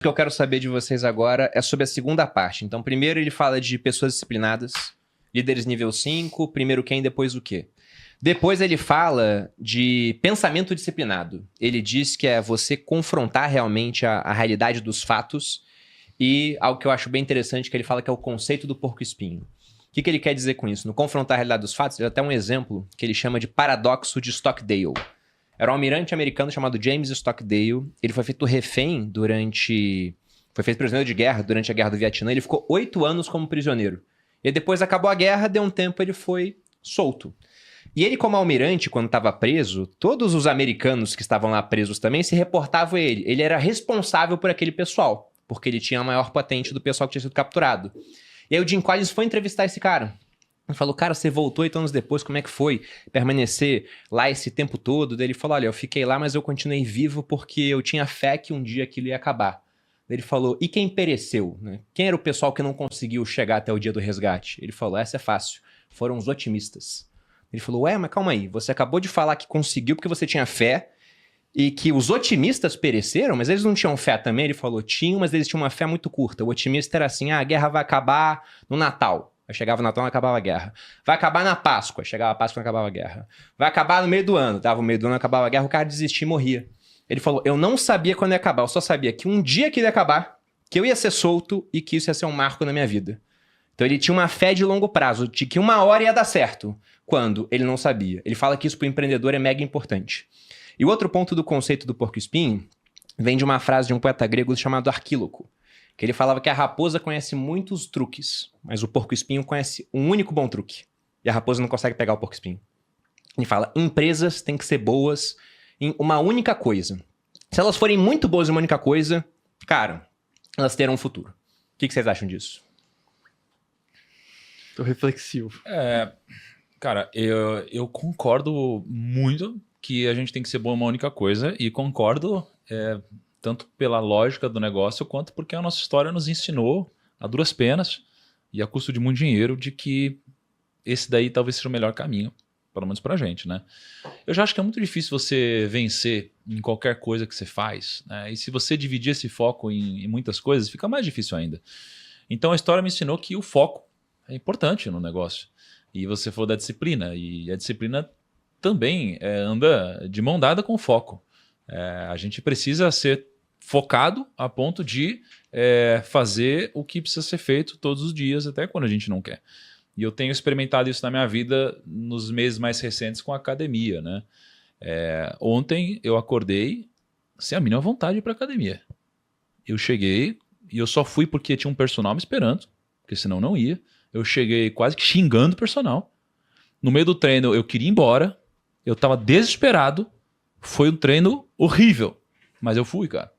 que eu quero saber de vocês agora é sobre a segunda parte. Então, primeiro ele fala de pessoas disciplinadas, líderes nível 5, primeiro quem, depois o quê. Depois ele fala de pensamento disciplinado. Ele diz que é você confrontar realmente a realidade dos fatos e algo que eu acho bem interessante que ele fala que é o conceito do porco-espinho. O que ele quer dizer com isso? No confrontar a realidade dos fatos, ele dá até um exemplo que ele chama de paradoxo de Stockdale. Era um almirante americano chamado James Stockdale. Ele foi feito refém durante... Foi feito prisioneiro de guerra durante a Guerra do Vietnã. Ele ficou 8 anos como prisioneiro. E depois acabou a guerra, deu um tempo, ele foi solto. E ele, como almirante, quando estava preso, todos os americanos que estavam lá presos também se reportavam a ele. Ele era responsável por aquele pessoal, porque ele tinha a maior patente do pessoal que tinha sido capturado. E aí o Jim Collins foi entrevistar esse cara. Ele falou, cara, você voltou 8 anos depois, como é que foi permanecer lá esse tempo todo? Daí ele falou, olha, eu fiquei lá, mas eu continuei vivo porque eu tinha fé que um dia aquilo ia acabar. Daí ele falou, e quem pereceu? Né? Quem era o pessoal que não conseguiu chegar até o dia do resgate? Ele falou, essa é fácil, foram os otimistas. Ele falou, ué, mas calma aí, você acabou de falar que conseguiu porque você tinha fé e que os otimistas pereceram, mas eles não tinham fé também? Ele falou, tinham, mas eles tinham uma fé muito curta. O otimista era assim, a guerra vai acabar no Natal. Aí chegava o Natal, não acabava a guerra. Vai acabar na Páscoa. Chegava a Páscoa, não acabava a guerra. Vai acabar no meio do ano. Dava o meio do ano, acabava a guerra, o cara desistia e morria. Ele falou, eu não sabia quando ia acabar, eu só sabia que um dia que ia acabar, que eu ia ser solto e que isso ia ser um marco na minha vida. Então ele tinha uma fé de longo prazo, de que uma hora ia dar certo, quando ele não sabia. Ele fala que isso para o empreendedor é mega importante. E o outro ponto do conceito do porco-espinho vem de uma frase de um poeta grego chamado Arquíloco, que ele falava que a raposa conhece muitos truques, mas o porco-espinho conhece um único bom truque. E a raposa não consegue pegar o porco-espinho. Ele fala, empresas têm que ser boas em uma única coisa. Se elas forem muito boas em uma única coisa, cara, elas terão um futuro. O que vocês acham disso? Tô reflexivo. Cara, eu concordo muito que a gente tem que ser bom em uma única coisa e concordo tanto pela lógica do negócio quanto porque a nossa história nos ensinou a duras penas e a custo de muito dinheiro de que esse daí talvez seja o melhor caminho, pelo menos pra gente, né? Eu já acho que é muito difícil você vencer em qualquer coisa que você faz, né? E se você dividir esse foco em muitas coisas, fica mais difícil ainda. Então a história me ensinou que o foco é importante no negócio. E você falou da disciplina, e a disciplina também anda de mão dada com o foco. A gente precisa ser focado a ponto de fazer o que precisa ser feito todos os dias, até quando a gente não quer. E eu tenho experimentado isso na minha vida nos meses mais recentes com a academia, né? Ontem eu acordei sem a mínima vontade de ir para a academia. Eu cheguei e eu só fui porque tinha um personal me esperando, porque senão não ia. Eu cheguei quase que xingando o personal. No meio do treino eu queria ir embora. Eu tava desesperado. Foi um treino horrível. Mas eu fui, cara.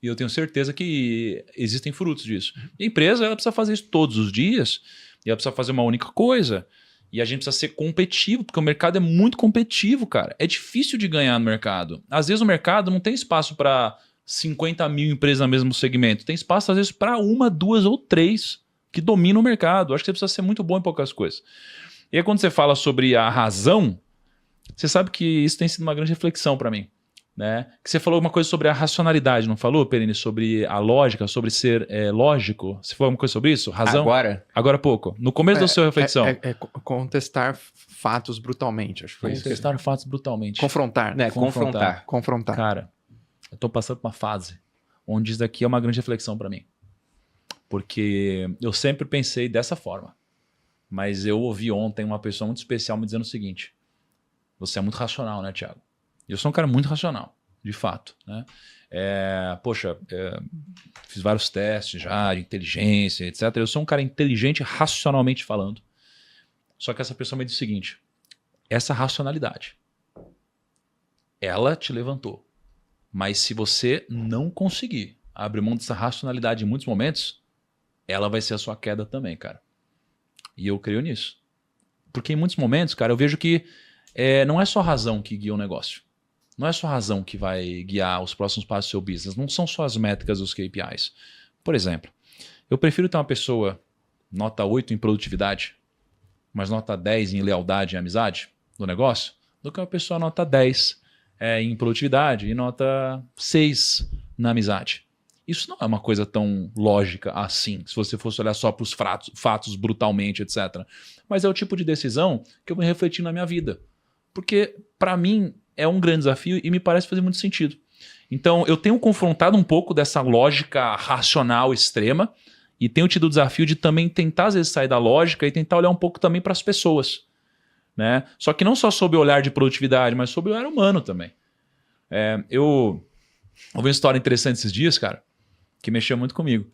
E eu tenho certeza que existem frutos disso. E a empresa ela precisa fazer isso todos os dias. E ela precisa fazer uma única coisa. E a gente precisa ser competitivo, porque o mercado é muito competitivo, cara. É difícil de ganhar no mercado. Às vezes o mercado não tem espaço para 50 mil empresas no mesmo segmento. Tem espaço, às vezes, para 1, 2 ou 3 que dominam o mercado. Acho que você precisa ser muito bom em poucas coisas. E aí quando você fala sobre a razão, você sabe que isso tem sido uma grande reflexão para mim. Né? Que você falou uma coisa sobre a racionalidade, não falou, Perini? Sobre a lógica, sobre ser lógico. Você falou alguma coisa sobre isso? Razão? Agora há pouco. No começo da sua reflexão. Contestar fatos brutalmente, acho que foi isso. Contestar fatos brutalmente. Confrontar. Né? Confrontar. Confrontar. Eu tô passando por uma fase onde isso daqui é uma grande reflexão para mim. Porque eu sempre pensei dessa forma. Mas eu ouvi ontem uma pessoa muito especial me dizendo o seguinte: você é muito racional, né, Thiago? E eu sou um cara muito racional, de fato. Né? Fiz vários testes já de inteligência, etc. Eu sou um cara inteligente racionalmente falando. Só que essa pessoa me disse o seguinte: essa racionalidade, ela te levantou. Mas se você não conseguir abrir mão dessa racionalidade em muitos momentos, ela vai ser a sua queda também, cara. E eu creio nisso. Porque em muitos momentos, cara, eu vejo que não é só razão que guia o negócio. Não é só razão que vai guiar os próximos passos do seu business. Não são só as métricas dos KPIs. Por exemplo, eu prefiro ter uma pessoa nota 8 em produtividade, mas nota 10 em lealdade e amizade no negócio, do que uma pessoa nota 10 em produtividade e nota 6 na amizade. Isso não é uma coisa tão lógica assim, se você fosse olhar só para os fatos brutalmente, etc. Mas é o tipo de decisão que eu vou refletir na minha vida. Porque, para mim, é um grande desafio e me parece fazer muito sentido. Então, eu tenho confrontado um pouco dessa lógica racional extrema e tenho tido o desafio de também tentar, às vezes, sair da lógica e tentar olhar um pouco também para as pessoas. Né? Só que não só sob o olhar de produtividade, mas sob o olhar humano também. Eu ouvi uma história interessante esses dias, cara, que mexeu muito comigo.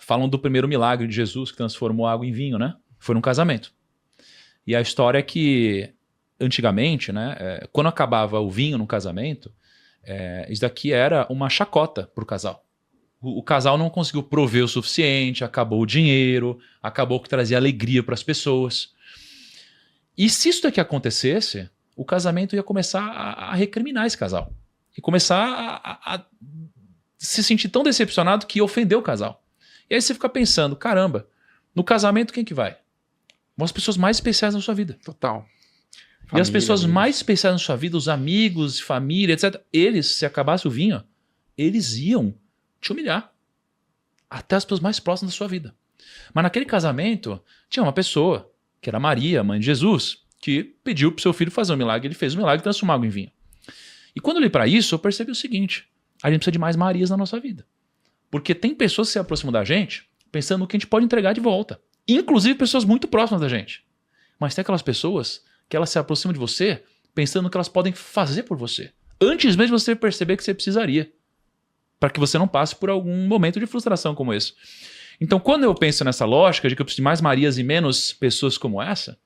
Falam do primeiro milagre de Jesus que transformou água em vinho, né? Foi num casamento. E a história é que, antigamente, né, quando acabava o vinho no casamento, isso daqui era uma chacota pro casal. O casal não conseguiu prover o suficiente, acabou o dinheiro, acabou que trazia alegria para as pessoas. E se isso daqui acontecesse, o casamento ia começar a recriminar esse casal. E começar a se sentir tão decepcionado que ofendeu o casal. E aí você fica pensando, caramba, no casamento quem que vai? Vão as pessoas mais especiais na sua vida. Total. E as Família, pessoas amigos. mais especiais na sua vida, os amigos, família, etc. Eles, se acabasse o vinho, eles iam te humilhar. Até as pessoas mais próximas da sua vida. Mas naquele casamento, tinha uma pessoa, que era Maria, mãe de Jesus, que pediu para o seu filho fazer um milagre. Ele fez o milagre e transformou água em vinho. E quando eu li para isso, eu percebi o seguinte: a gente precisa de mais Marias na nossa vida. Porque tem pessoas que se aproximam da gente pensando no que a gente pode entregar de volta. Inclusive pessoas muito próximas da gente. Mas tem aquelas pessoas que elas se aproximam de você pensando no que elas podem fazer por você. Antes mesmo de você perceber que você precisaria. Para que você não passe por algum momento de frustração como esse. Então, quando eu penso nessa lógica de que eu preciso de mais Marias e menos pessoas como essa,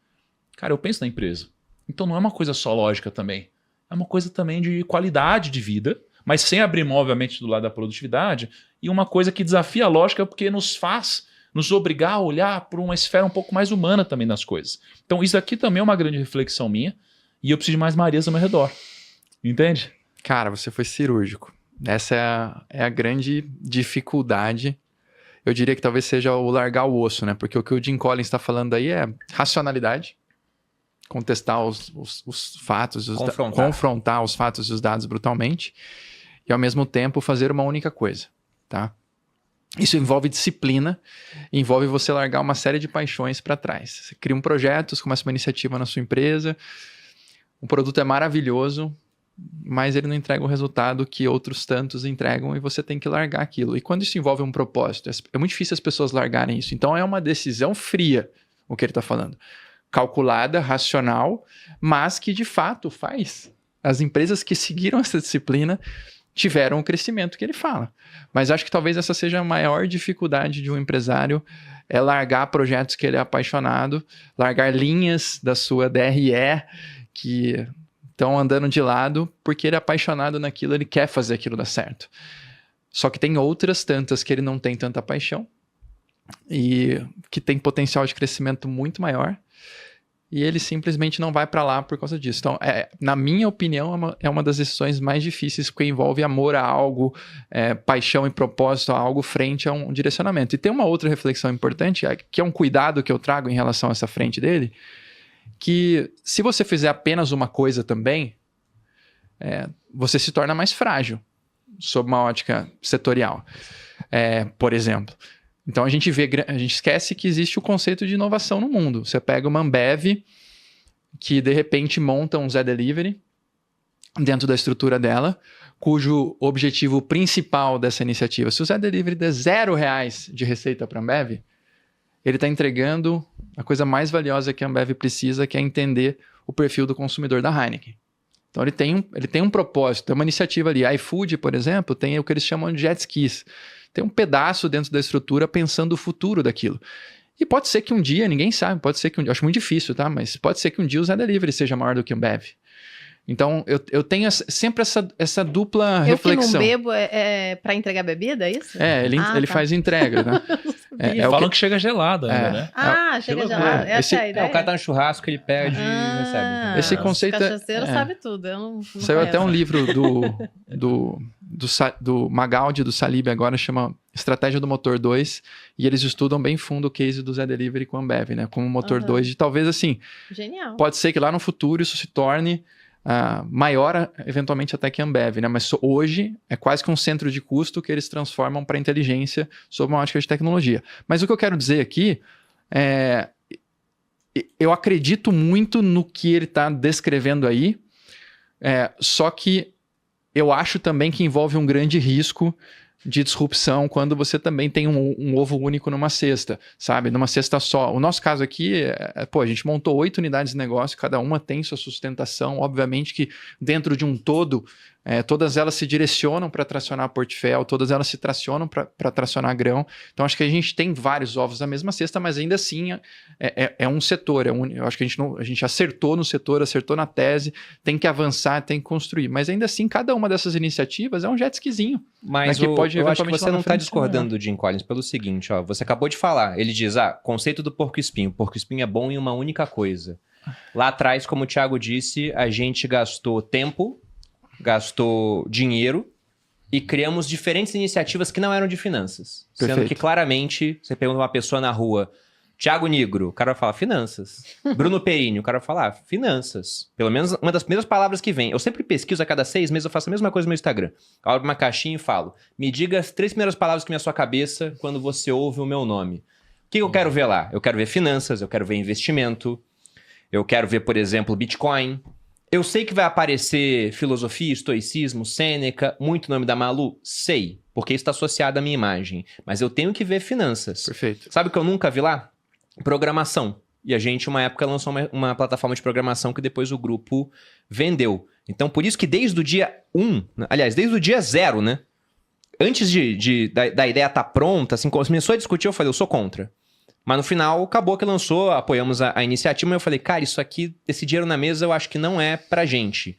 cara, eu penso na empresa. Então não é uma coisa só lógica também. É uma coisa também de qualidade de vida, mas sem abrir mão, obviamente, do lado da produtividade, e uma coisa que desafia a lógica porque nos faz nos obrigar a olhar por uma esfera um pouco mais humana também das coisas. Então isso aqui também é uma grande reflexão minha, e eu preciso de mais Marias ao meu redor. Entende? Cara, você foi cirúrgico. Essa é a grande dificuldade. Eu diria que talvez seja o largar o osso, né? Porque o que o Jim Collins está falando aí é racionalidade, contestar os fatos, confrontar os fatos e os dados brutalmente, e ao mesmo tempo fazer uma única coisa, tá? Isso envolve disciplina, envolve você largar uma série de paixões para trás. Você cria um projeto, você começa uma iniciativa na sua empresa, o produto é maravilhoso, mas ele não entrega o resultado que outros tantos entregam e você tem que largar aquilo. E quando isso envolve um propósito, é muito difícil as pessoas largarem isso. Então é uma decisão fria, o que ele está falando. Calculada, racional, mas que de fato faz. As empresas que seguiram essa disciplina tiveram o crescimento que ele fala. Mas acho que talvez essa seja a maior dificuldade de um empresário, é largar projetos que ele é apaixonado, largar linhas da sua DRE que estão andando de lado porque ele é apaixonado naquilo, ele quer fazer aquilo dar certo. Só que tem outras tantas que ele não tem tanta paixão e que tem potencial de crescimento muito maior e ele simplesmente não vai para lá por causa disso. Então, na minha opinião, é uma das decisões mais difíceis porque envolve amor a algo, paixão e propósito a algo frente a um direcionamento. E tem uma outra reflexão importante, que é um cuidado que eu trago em relação a essa frente dele, que se você fizer apenas uma coisa também, você se torna mais frágil sob uma ótica setorial, por exemplo. Então a gente esquece que existe o conceito de inovação no mundo. Você pega uma Ambev que de repente monta um Zé Delivery dentro da estrutura dela, cujo objetivo principal dessa iniciativa, se o Zé Delivery der R$0 de receita para a Ambev, ele está entregando a coisa mais valiosa que a Ambev precisa, que é entender o perfil do consumidor da Heineken. Então ele tem um propósito, tem uma iniciativa ali. A iFood, por exemplo, tem o que eles chamam de jet skis. Tem um pedaço dentro da estrutura pensando o futuro daquilo. E pode ser que um dia, ninguém sabe, pode ser que acho muito difícil, tá? Mas pode ser que um dia o Zé Delivery seja maior do que a Ambev. Então, eu tenho sempre essa dupla reflexão. Eu que não bebo para entregar bebida, é isso? Ele faz entrega, né? Falam que chega gelado ainda, né? Chega gelado. Essa é a ideia. O cara tá no churrasco, ele pede e recebe. Esse conceito o cachaceiro sabe tudo. Eu não saiu conheço. até um livro do Magaldi, do Salib, agora chama Estratégia do Motor 2, e eles estudam bem fundo o case do Zé Delivery com a Ambev, né? Com o Motor 2, de talvez assim... Genial. Pode ser que lá no futuro isso se torne maior, eventualmente até que a Ambev, né? Mas hoje é quase que um centro de custo que eles transformam para inteligência sob uma ótica de tecnologia. Mas o que eu quero dizer aqui eu acredito muito no que ele está descrevendo aí, só que eu acho também que envolve um grande risco de disrupção quando você também tem um ovo único numa cesta, sabe? Numa cesta só. O nosso caso aqui, a gente montou 8 unidades de negócio, cada uma tem sua sustentação. Obviamente que dentro de um todo, todas elas se direcionam para tracionar portfólio, todas elas se tracionam para tracionar grão. Então, acho que a gente tem vários ovos na mesma cesta, mas ainda assim é um setor. Eu acho que a gente acertou no setor, acertou na tese, tem que avançar, tem que construir. Mas ainda assim, cada uma dessas iniciativas é um jet skizinho. Mas que pode eu acho que eventualmente você não está discordando do Jim Collins pelo seguinte, ó, você acabou de falar, ele diz, conceito do porco-espinho. O porco-espinho é bom em uma única coisa. Lá atrás, como o Thiago disse, a gente gastou tempo, gastou dinheiro e criamos diferentes iniciativas que não eram de finanças. Perfeito. Sendo que claramente, você pergunta uma pessoa na rua, Thiago Nigro, o cara vai falar finanças. Bruno Perini, o cara vai falar finanças. Pelo menos uma das primeiras palavras que vem. Eu sempre pesquiso a cada 6 meses, eu faço a mesma coisa no meu Instagram. Eu abro uma caixinha e falo, me diga as 3 primeiras palavras que vem à sua cabeça quando você ouve o meu nome. O que eu quero ver lá? Eu quero ver finanças, eu quero ver investimento, eu quero ver, por exemplo, Bitcoin. Eu sei que vai aparecer filosofia, estoicismo, Sêneca, muito nome da Malu? Sei, porque isso está associado à minha imagem. Mas eu tenho que ver finanças. Perfeito. Sabe o que eu nunca vi lá? Programação. E a gente, uma época, lançou uma plataforma de programação que depois o grupo vendeu. Então, por isso que desde o dia 1, aliás, desde o dia 0, né? Antes da ideia estar pronta, assim, começou a discutir, eu falei, eu sou contra. Mas no final, acabou que lançou, apoiamos a iniciativa, mas eu falei, cara, isso aqui, esse dinheiro na mesa, eu acho que não é pra gente.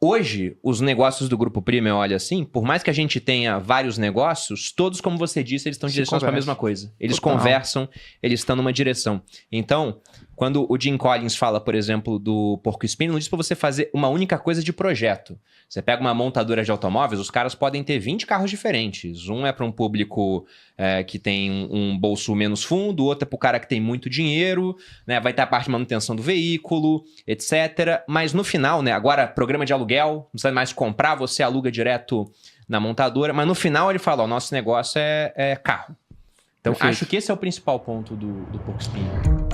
Hoje, os negócios do Grupo Prima, olha assim, por mais que a gente tenha vários negócios, todos, como você disse, eles estão direcionados para a mesma coisa. Eles conversam, eles estão numa direção. Então, quando o Jim Collins fala, por exemplo, do porco-espinho, não diz para você fazer uma única coisa de projeto. Você pega uma montadora de automóveis, os caras podem ter 20 carros diferentes. Um é para um público que tem um bolso menos fundo, o outro é para o cara que tem muito dinheiro, né? Vai ter a parte de manutenção do veículo, etc. Mas no final, né? Agora, programa de aluguel, não precisa mais comprar, você aluga direto na montadora. Mas no final ele fala, o nosso negócio é carro. Então, Perfeito. acho que esse é o principal ponto do porco-espinho.